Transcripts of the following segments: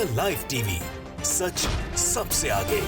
The live TV, सच सबसे आगे।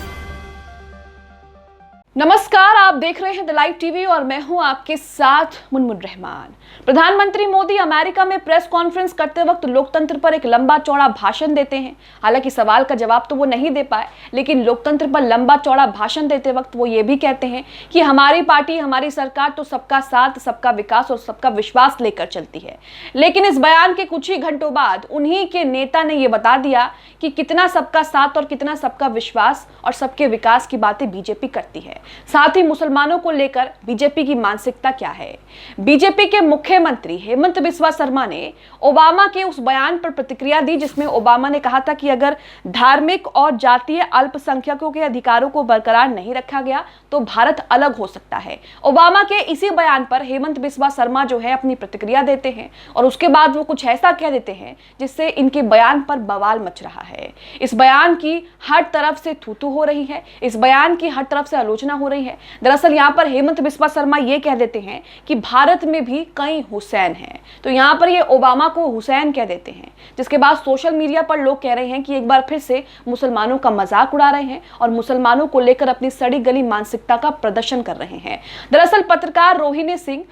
नमस्कार, आप देख रहे हैं द लाइव टीवी और मैं हूं आपके साथ मुनमुन रहमान। प्रधानमंत्री मोदी अमेरिका में प्रेस कॉन्फ्रेंस करते वक्त लोकतंत्र पर एक लंबा चौड़ा भाषण देते हैं। हालांकि सवाल का जवाब तो वो नहीं दे पाए, लेकिन लोकतंत्र पर लंबा चौड़ा भाषण देते वक्त वो ये भी कहते हैं कि हमारी पार्टी, हमारी सरकार तो सबका साथ, सबका विकास और सबका विश्वास लेकर चलती है। लेकिन इस बयान के कुछ ही घंटों बाद उन्हीं के नेता ने यह बता दिया कि कितना सबका साथ और कितना सबका विश्वास और सबके विकास की बातें बीजेपी करती है। साथ ही मुसलमानों को लेकर बीजेपी की मानसिकता क्या है। बीजेपी के मुख्यमंत्री हेमंत बिस्वा शर्मा ने ओबामा के उस बयान पर प्रतिक्रिया दी जिसमें ओबामा ने कहा था कि अगर धार्मिक और जातीय अल्पसंख्यकों के अधिकारों को बरकरार नहीं रखा गया तो भारत अलग हो सकता है। ओबामा के इसी बयान पर हेमंत बिस्वा शर्मा जो है अपनी प्रतिक्रिया देते हैं और उसके बाद वो कुछ ऐसा कह देते हैं जिससे इनके बयान पर बवाल मच रहा है। इस बयान की हर तरफ से थू-थू हो रही है, इस बयान की हर तरफ से आलोचना हो रही है। दरअसल यहाँ पर हेमंत बिस्वा शर्मा ये कह देते हैं कि भारत में भी कई हुसैन हैं, तो यहाँ पर ये ओबामा को हुसैन कह देते हैं, जिसके बाद सोशल मीडिया पर लोग कह रहे हैं कि एक बार फिर से मुसलमानों का मजाक उड़ा रहे हैं और मुसलमानों को लेकर अपनी सड़ी गली मानसिकता का प्रदर्शन कर रहे हैं। दरअसल पत्रकार रोहिणी सिंह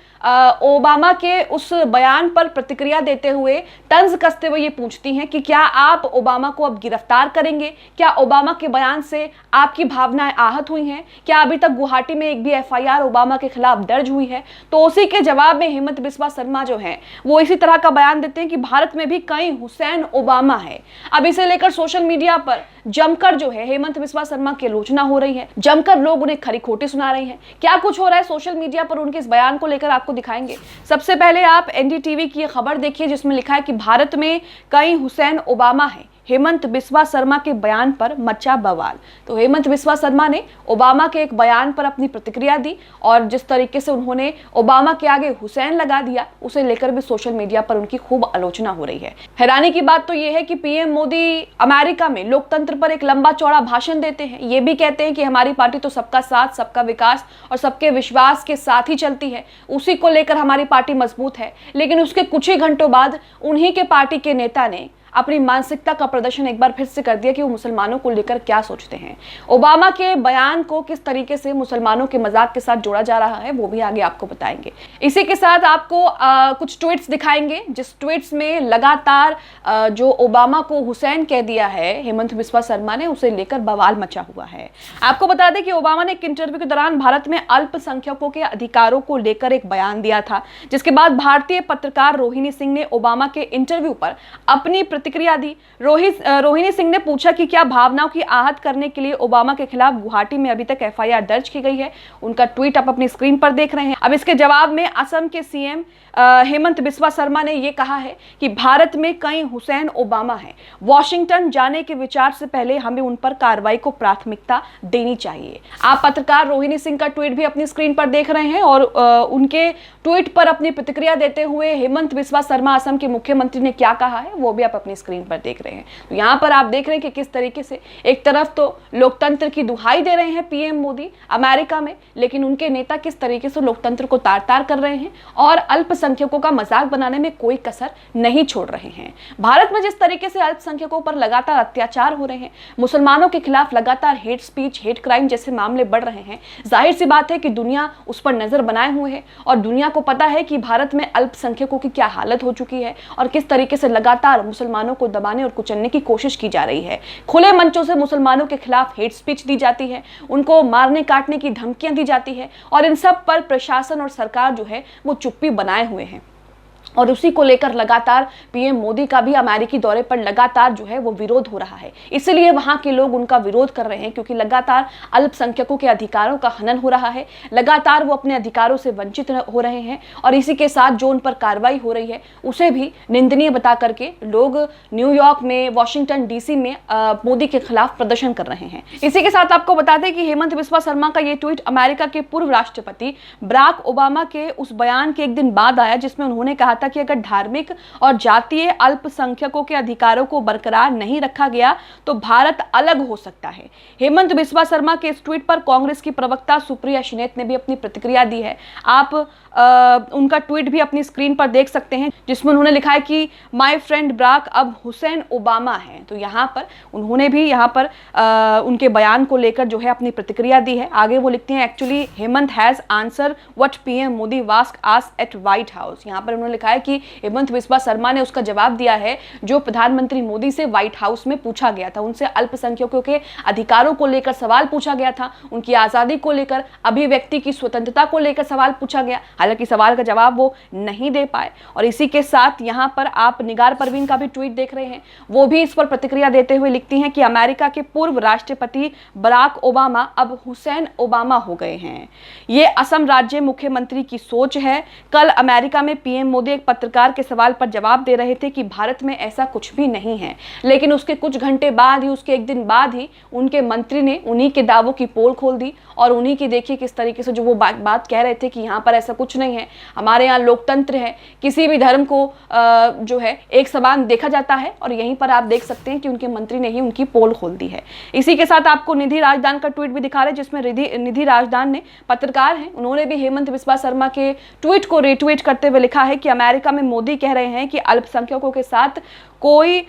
ओबामा के उस बयान पर प्रतिक्रिया देते हुए तंज कसते हुए ये पूछती हैं कि क्या आप ओबामा को अब गिरफ्तार करेंगे? क्या ओबामा के बयान से आपकी भावनाएं आहत हुई हैं? क्या अभी तक गुवाहाटी में एक भी एफआईआर ओबामा के खिलाफ दर्ज हुई है? तो उसी के जवाब में हेमंत बिस्वा शर्मा जो है वो इसी तरह का बयान देते हैं कि भारत में भी कई हुसैन ओबामा है। अब इसे लेकर सोशल मीडिया पर जमकर जो है हेमंत बिस्वा शर्मा की आलोचना हो रही है, जमकर लोग उन्हें खरी खोटी सुना रहे हैं। क्या कुछ हो रहा है सोशल मीडिया पर उनके इस बयान को लेकर आपको दिखाएंगे। सबसे पहले आप एनडीटीवी की खबर देखिए जिसमें लिखा है कि भारत में कई हुसैन ओबामा है, हेमंत बिस्वा शर्मा के बयान पर मचा बवाल। तो हेमंत बिस्वा शर्मा ने ओबामा के एक बयान पर अपनी प्रतिक्रिया दी और जिस तरीके से उन्होंने ओबामा के आगे हुसैन लगा दिया, उसे लेकर भी सोशल मीडिया पर उनकी खूब आलोचना हो रही है। हैरानी की बात तो यह है कि पीएम मोदी अमेरिका में लोकतंत्र पर एक लंबा चौड़ा भाषण देते हैं, ये भी कहते हैं कि हमारी पार्टी तो सबका साथ, सबका विकास और सबके विश्वास के साथ ही चलती है, उसी को लेकर हमारी पार्टी मजबूत है। लेकिन उसके कुछ ही घंटों बाद उन्हीं के पार्टी के नेता ने अपनी मानसिकता का प्रदर्शन एक बार फिर से कर दिया कि वो मुसलमानों को लेकर क्या सोचते हैं। ओबामा के बयान को किस तरीके से मुसलमानों के मजाक के साथ जोड़ा जा रहा है वो भी आगे आपको बताएंगे। इसी के साथ आपको कुछ ट्वीट्स दिखाएंगे जिस ट्वीट्स में लगातार जो ओबामा को हुसैन कह दिया है हेमंत बिस्वा शर्मा ने, उसे लेकर बवाल मचा हुआ है। आपको बता दें कि ओबामा ने एक इंटरव्यू के दौरान भारत में अल्पसंख्यकों के अधिकारों को लेकर एक बयान दिया था, जिसके बाद भारतीय पत्रकार रोहिणी सिंह ने ओबामा के इंटरव्यू पर अपनी प्रतिक्रिया दी। रोहिणी सिंह ने पूछा कि क्या भावनाओं की आहत करने के लिए ओबामा के खिलाफ गुवाहाटी में अभी तक एफआईआर दर्ज की गई है। उनका ट्वीट आप अपनी स्क्रीन पर देख रहे हैं। अब इसके जवाब में असम के सीएम हेमंत बिस्वा शर्मा ने यह कहा है कि भारत में कई हुसैन ओबामा हैं, वॉशिंगटन जाने के विचार से पहले हमें उन पर कार्रवाई को प्राथमिकता देनी चाहिए। आप पत्रकार रोहिणी सिंह का ट्वीट भी अपनी स्क्रीन पर देख रहे हैं और उनके ट्वीट पर अपनी प्रतिक्रिया देते हुए हेमंत बिस्वा शर्मा असम के मुख्यमंत्री ने क्या कहा है वो भी आप अपनी स्क्रीन पर देख रहे हैं। तो यहाँ पर आप देख रहे हैं कि किस तरीके से एक तरफ तो लोकतंत्र की दुहाई दे रहे हैं पीएम मोदी अमेरिका में, लेकिन उनके नेता किस तरीके से लोकतंत्र को तार-तार कर रहे हैं और अल्पसंख्यकों का मजाक बनाने में कोई कसर नहीं छोड़ रहे हैं। भारत में जिस तरीके से अल्पसंख्यकों पर लगातार अत्याचार हो रहे हैं, मुसलमानों के खिलाफ लगातार हेट स्पीच, हेट क्राइम जैसे मामले बढ़ रहे हैं, जाहिर सी बात है कि दुनिया उस पर नजर बनाए हुए है और दुनिया को पता है कि भारत में अल्पसंख्यकों की क्या हालत हो चुकी है और किस तरीके से लगातार मुसलमानों को दबाने और कुचलने की कोशिश की जा रही है। खुले मंचों से मुसलमानों के खिलाफ हेट स्पीच दी जाती है, उनको मारने काटने की धमकियां दी जाती है और इन सब पर प्रशासन और सरकार जो है वो चुप्पी बनाए हुए हैं। और उसी को लेकर लगातार पीएम मोदी का भी अमेरिकी दौरे पर लगातार जो है वो विरोध हो रहा है। इसलिए वहां के लोग उनका विरोध कर रहे हैं क्योंकि लगातार अल्पसंख्यकों के अधिकारों का हनन हो रहा है, लगातार वो अपने अधिकारों से वंचित हो रहे हैं और इसी के साथ जो उन पर कार्रवाई हो रही है उसे भी निंदनीय बता करके लोग न्यूयॉर्क में, वॉशिंगटन डीसी में मोदी के खिलाफ प्रदर्शन कर रहे हैं। इसी के साथ आपको बता दें कि हेमंत बिस्वा शर्मा का ये ट्वीट अमेरिका के पूर्व राष्ट्रपति बराक ओबामा के उस बयान के एक दिन बाद आया जिसमें उन्होंने कहा था कि अगर धार्मिक और जातीय अल्पसंख्यकों के अधिकारों को बरकरार नहीं रखा गया तो भारत अलग हो सकता है। हेमंत बिस्वा शर्मा के इस ट्वीट पर कांग्रेस की प्रवक्ता सुप्रिया शिनेत ने भी अपनी प्रतिक्रिया दी है। आप उनका ट्वीट भी अपनी स्क्रीन पर देख सकते हैं, जिसमें उन्होंने लिखा है कि माय फ्रेंड बराक अब हुसैन ओबामा है। तो यहाँ पर उन्होंने भी उनके बयान को लेकर जो है अपनी प्रतिक्रिया दी है। आगे वो लिखते हैं, actually Hemant has answer what PM Modi was asked at White House. यहाँ पर उन्होंने लिखा है कि हेमंत बिस्वा शर्मा ने उसका जवाब दिया है जो प्रधानमंत्री मोदी से व्हाइट हाउस में पूछा गया था। उनसे अल्पसंख्यकों के अधिकारों को लेकर सवाल पूछा गया था, उनकी आजादी को लेकर, अभिव्यक्ति की स्वतंत्रता को लेकर सवाल पूछा गया। हालांकि सवाल का जवाब वो नहीं दे पाए। और इसी के साथ यहाँ पर आप निगार परवीन का भी ट्वीट देख रहे हैं, वो भी इस पर प्रतिक्रिया देते हुए लिखती हैं कि अमेरिका के पूर्व राष्ट्रपति बराक ओबामा अब हुसैन ओबामा हो गए हैं। ये असम राज्य मुख्यमंत्री की सोच है। कल अमेरिका में पीएम मोदी एक पत्रकार के सवाल पर जवाब दे रहे थे कि भारत में ऐसा कुछ भी नहीं है, लेकिन उसके कुछ घंटे बाद ही, उसके एक दिन बाद ही उनके मंत्री ने उन्हीं के दावों की पोल खोल दी और उन्हीं की देखिए किस तरीके से जो वो बात कह रहे थे कि यहाँ पर ऐसा कुछ नहीं है, हमारे यहाँ लोकतंत्र है, किसी भी धर्म को जो है एक समान देखा जाता है। और यहीं पर आप देख सकते हैं कि उनके मंत्री ने ही उनकी पोल खोल दी है। इसी के साथ आपको निधि राजदान का ट्वीट भी दिखा रहे हैं, जिसमें निधि राजदान ने, पत्रकार हैं, उन्होंने भी हेमंत बिस्वा शर्मा के ट्वीट को रिट्वीट करते हुए लिखा है कि अमेरिका में मोदी कह रहे हैं कि अल्पसंख्यकों के साथ कोई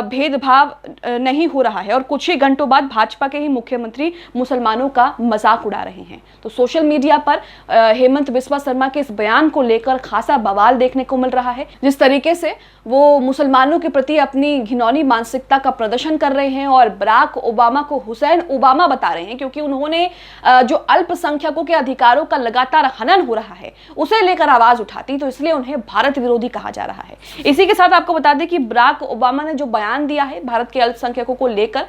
भेदभाव नहीं हो रहा है और कुछ ही घंटों बाद भाजपा के ही मुख्यमंत्री मुसलमानों का मजाक उड़ा रहे हैं। तो सोशल मीडिया पर हेमंत बिस्वा शर्मा के इस बयान को लेकर खासा बवाल देखने को मिल रहा है। जिस तरीके से वो मुसलमानों के प्रति अपनी घिनौनी मानसिकता का प्रदर्शन कर रहे हैं और बराक ओबामा को हुसैन ओबामा बता रहे हैं, क्योंकि उन्होंने जो अल्पसंख्यकों के अधिकारों का लगातार हनन हो रहा है उसे लेकर आवाज उठाती, तो इसलिए उन्हें भारत विरोधी कहा जा रहा है। इसी के साथ आपको बता दें कि बराक ओबामा ने जो बयान दिया है भारत के अल्पसंख्यकों को लेकर,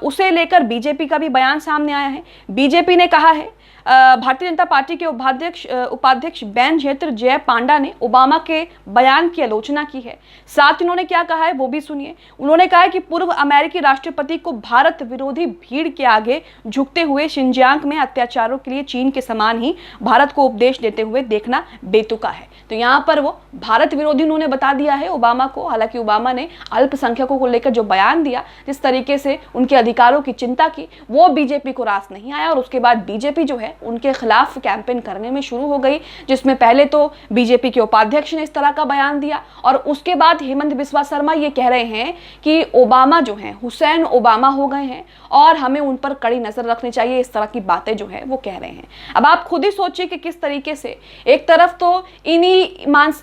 उसे लेकर बीजेपी का भी बयान सामने आया है। बीजेपी ने कहा है, भारतीय जनता पार्टी के उपाध्यक्ष बैनजेत्र जय पांडा ने ओबामा के बयान की आलोचना की है। साथ उन्होंने क्या कहा है वो भी सुनिए। उन्होंने कहा है कि पूर्व अमेरिकी राष्ट्रपति को भारत विरोधी भीड़ के आगे झुकते हुए शिनजियांग में अत्याचारों के लिए चीन के समान ही भारत को उपदेश देते हुए देखना बेतुका है। तो यहाँ पर वो भारत विरोधी उन्होंने बता दिया है ओबामा को। हालांकि ओबामा ने अल्पसंख्यकों को लेकर जो बयान दिया, जिस तरीके से उनके अधिकारों की चिंता की, वो बीजेपी को रास नहीं आया और उसके बाद बीजेपी जो है उनके खिलाफ कैंपेन करने में शुरू हो गई, जिसमें पहले तो बीजेपी के उपाध्यक्ष ने इस तरह का बयान दिया और उसके बाद हेमंत बिस्वा शर्मा ये कह रहे हैं कि ओबामा जो हैं हुसैन ओबामा हो गए हैं और हमें उन पर कड़ी नजर रखनी चाहिए। इस तरह की बातें जो है वो कह रहे हैं। अब आप खुद ही सोचिए कि किस तरीके से एक तरफ तो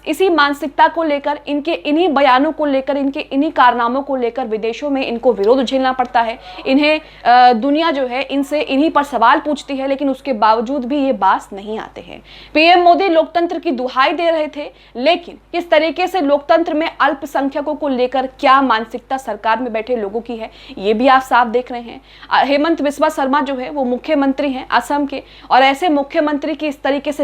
इसी मानसिकता को लेकर, इनके इन्हीं बयानों को लेकर, इनके इन्हीं कारनामों को लेकर विदेशों में इनको विरोध झेलना पड़ता है। इन्हें दुनिया जो है इनसे इन्हीं पर सवाल पूछती है, लेकिन उसके बावजूद भी ये बात नहीं आते हैं। पीएम मोदी लोकतंत्र की दुहाई दे रहे थे, लेकिन किस तरीके से लोकतंत्र में अल्पसंख्यकों को लेकर क्या मानसिकता सरकार में बैठे लोगों की है, ये भी आप साफ देख रहे हैं। हेमंत बिस्वा शर्मा जो है वो मुख्यमंत्री हैं असम के, और ऐसे मुख्यमंत्री की इस तरीके से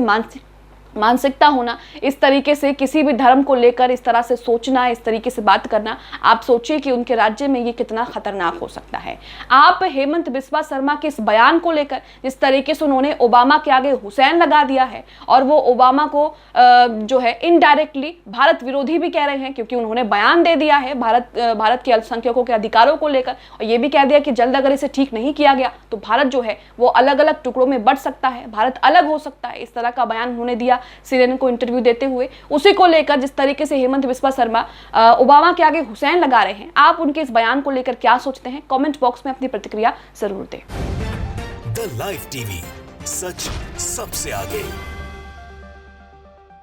मानसिकता होना, इस तरीके से किसी भी धर्म को लेकर इस तरह से सोचना, इस तरीके से बात करना, आप सोचिए कि उनके राज्य में ये कितना खतरनाक हो सकता है। आप हेमंत बिस्वा शर्मा के इस बयान को लेकर जिस तरीके से उन्होंने ओबामा के आगे हुसैन लगा दिया है और वो ओबामा को जो है इनडायरेक्टली भारत विरोधी भी कह रहे हैं, क्योंकि उन्होंने बयान दे दिया है भारत के अल्पसंख्यकों के अधिकारों को लेकर और ये भी कह दिया कि जल्द अगर इसे ठीक नहीं किया गया तो भारत जो है वो अलग अलग टुकड़ों में बंट सकता है, भारत अलग हो सकता है। इस तरह का बयान उन्होंने दिया CNN को इंटरव्यू देते हुए। उसी को लेकर जिस तरीके से हेमंत बिस्वा शर्मा ओबामा के आगे हुसैन लगा रहे हैं, आप उनके इस बयान को लेकर क्या सोचते हैं? कमेंट बॉक्स में अपनी प्रतिक्रिया जरूर दें। द लाइव टीवी, सच सबसे आगे।